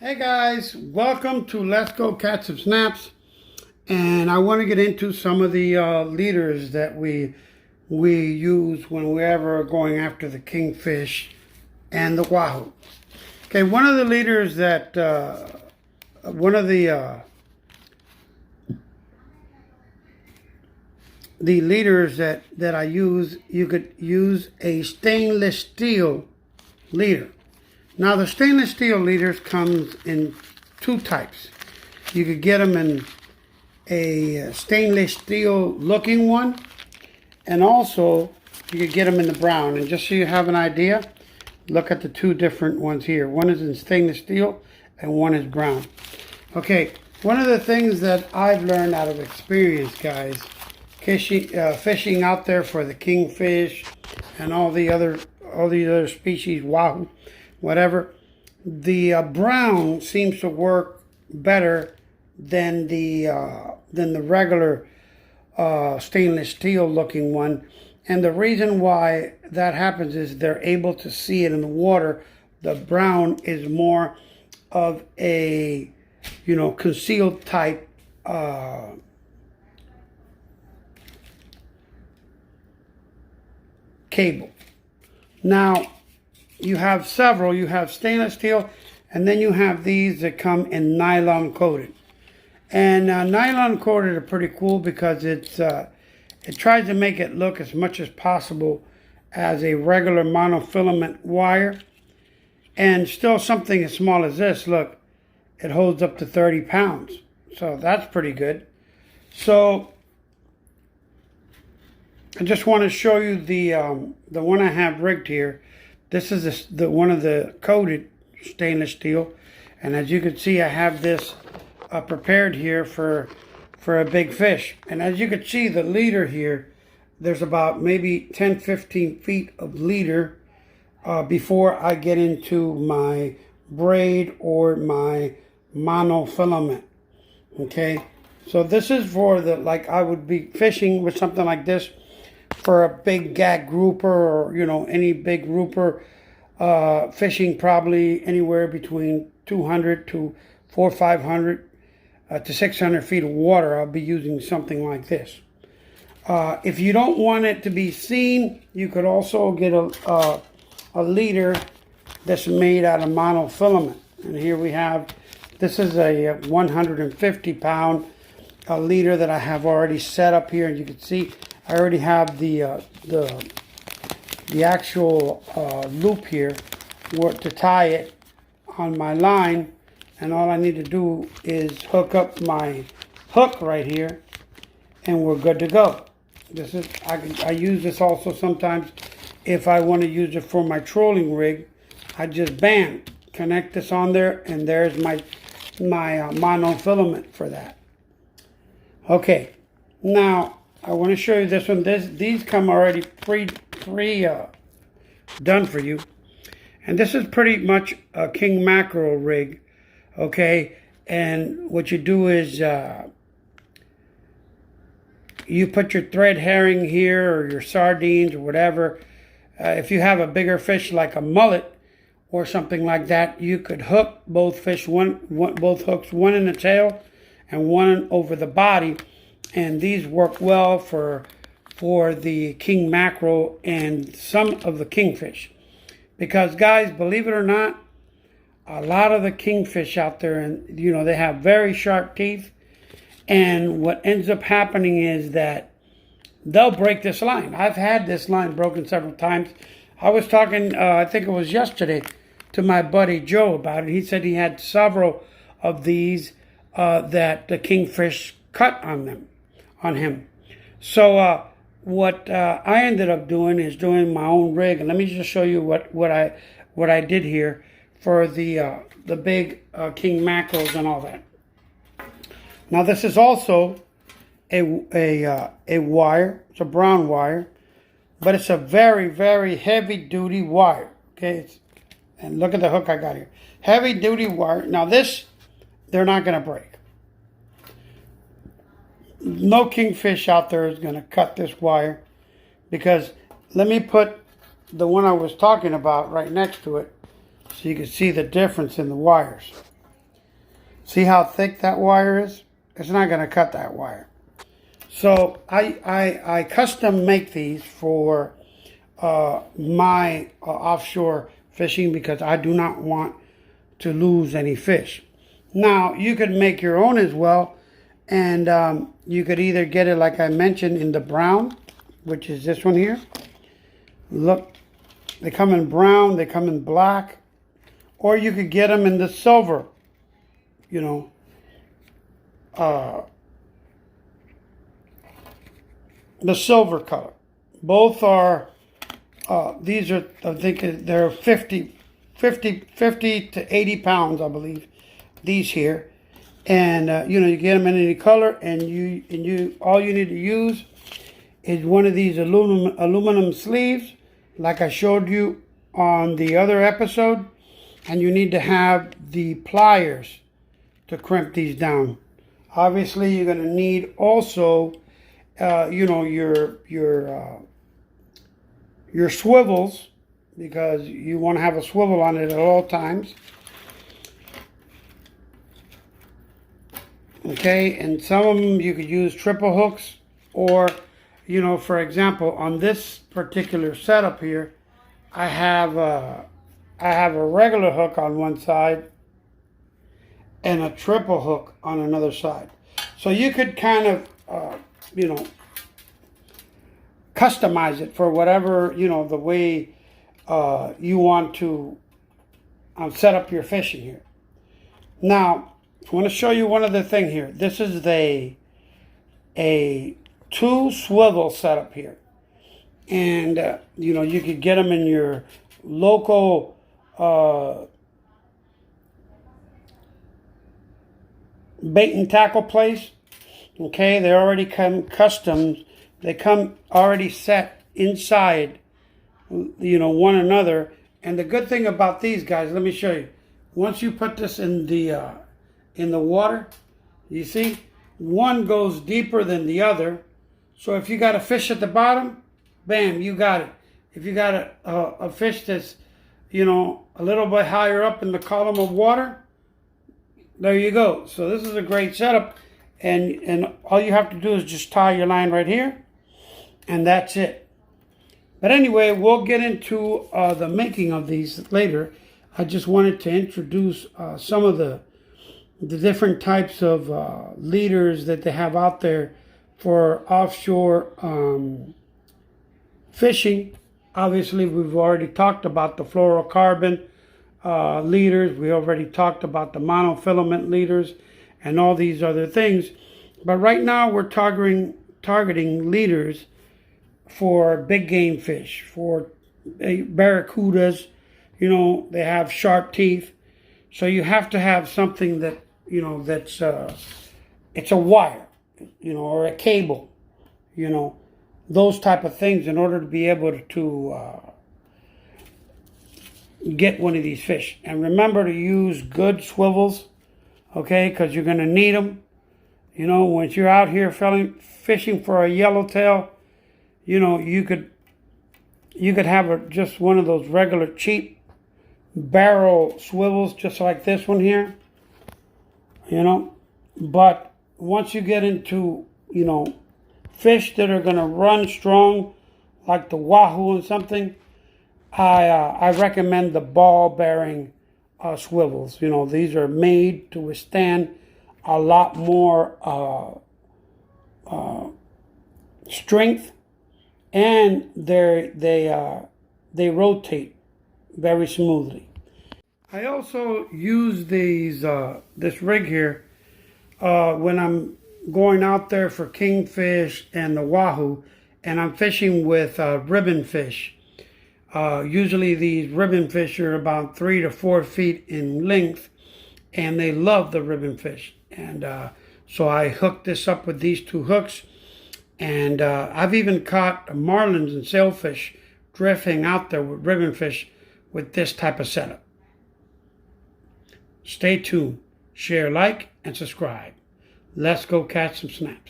Hey guys, welcome to Let's Go Catch Some Snaps, and I want to get into some of the leaders that we use when we're ever going after the kingfish and the wahoo. Okay, one of the leaders that the leaders that I use, you could use a stainless steel leader. Now the stainless steel leaders comes in two types. You could get them in a stainless steel looking one, and also you could get them in the brown. And just so you have an idea, look at the two different ones here. One is in stainless steel and one is brown. Okay, one of the things that I've learned out of experience, guys, fishing out there for the kingfish and all these other species, wahoo, whatever, the brown seems to work better than the regular stainless steel looking one. And the reason why that happens is they're able to see it in the water. The brown is more of a, concealed type cable. Now, you have several. You have stainless steel, and then you have these that come in nylon coated. And nylon coated are pretty cool because it tries to make it look as much as possible as a regular monofilament wire. And still something as small as this, look, it holds up to 30 pounds. So that's pretty good. So I just want to show you the one I have rigged here. This is one of the coated stainless steel, and as you can see, I have this prepared here for a big fish. And as you can see, the leader here, there's about maybe 10-15 feet of leader before I get into my braid or my monofilament. Okay, so this is for I would be fishing with something like this for a big gag grouper, or any big grouper, fishing probably anywhere between 200 to 500 to 600 feet of water. I'll be using something like this. If you don't want it to be seen, you could also get a leader that's made out of monofilament. And here we have, this is a 150 pound leader that I have already set up here, and you can see I already have the actual loop here to tie it on my line, and all I need to do is hook up my hook right here, and we're good to go. This is I use this also sometimes if I want to use it for my trolling rig. I just connect this on there, and there's my monofilament for that. Okay, now I want to show you this one. These come already pre done for you. And this is pretty much a king mackerel rig. Okay, and what you do is you put your thread herring here, or your sardines, or whatever. If you have a bigger fish like a mullet or something like that, you could hook both fish, both hooks, one in the tail and one over the body. And these work well for the king mackerel and some of the kingfish. Because guys, believe it or not, a lot of the kingfish out there, and they have very sharp teeth. And what ends up happening is that they'll break this line. I've had this line broken several times. I was talking, I think it was yesterday, to my buddy Joe about it. He said he had several of these that the kingfish cut on him. So what I ended up doing is doing my own rig, and let me just show you what I did here for the big king mackerels and all that. Now this is also a wire. It's a brown wire, but it's a very, very heavy duty wire. Okay, and look at the hook I got here. Heavy duty wire. Now this, they're not going to break. No kingfish out there is going to cut this wire, because let me put the one I was talking about right next to it so you can see the difference in the wires. See how thick that wire is? It's not going to cut that wire. So I custom make these for my offshore fishing because I do not want to lose any fish. Now, you could make your own as well, and you could either get it, like I mentioned, in the brown, which is this one here. Look, they come in brown, they come in black, or you could get them in the silver, you know, the silver color. Both are, these are, I think they're 50 to 80 pounds, I believe, these here. And, you know, you get them in any color, and you all you need to use is one of these aluminum sleeves, like I showed you on the other episode. And you need to have the pliers to crimp these down. Obviously, you're going to need also, you know, your swivels, because you want to have a swivel on it at all times. Okay, and some of them you could use triple hooks, or, you know, for example, on this particular setup here, I have a regular hook on one side and a triple hook on another side. So you could kind of, you know, customize it for whatever, you know, the way you want to set up your fishing here. Now, I want to show you one other thing here. This is a 2 swivel setup here. And, you know, you could get them in your local bait and tackle place. Okay, they already come custom. They come already set inside, you know, one another. And the good thing about these guys, let me show you. Once you put this in the water, you see, one goes deeper than the other. So if you got a fish at the bottom, bam, you got it. If you got a fish that's, you know, a little bit higher up in the column of water, there you go. So this is a great setup, and all you have to do is just tie your line right here, and that's it. But anyway, we'll get into the making of these later. I just wanted to introduce some of the different types of leaders that they have out there for offshore fishing. Obviously, we've already talked about the fluorocarbon leaders. We already talked about the monofilament leaders and all these other things. But right now, we're targeting leaders for big game fish, for barracudas. You know, they have sharp teeth. So you have to have something that, you know, that's, it's a wire, you know, or a cable, you know, those type of things in order to be able to get one of these fish. And remember to use good swivels, okay, because you're going to need them. You know, once you're out here fishing for a yellowtail, you know, you could have just one of those regular cheap barrel swivels, just like this one here, you know. But once you get into, you know, fish that are going to run strong, like the Wahoo and something, I recommend the ball bearing swivels. You know, these are made to withstand a lot more strength, and they rotate very smoothly. I also use these this rig here when I'm going out there for kingfish and the wahoo, and I'm fishing with ribbon fish. Usually these ribbon fish are about 3 to 4 feet in length, and they love the ribbon fish. And so I hooked this up with these 2 hooks, and I've even caught marlins and sailfish drifting out there with ribbon fish with this type of setup. Stay tuned, share, like, and subscribe. Let's go catch some snaps.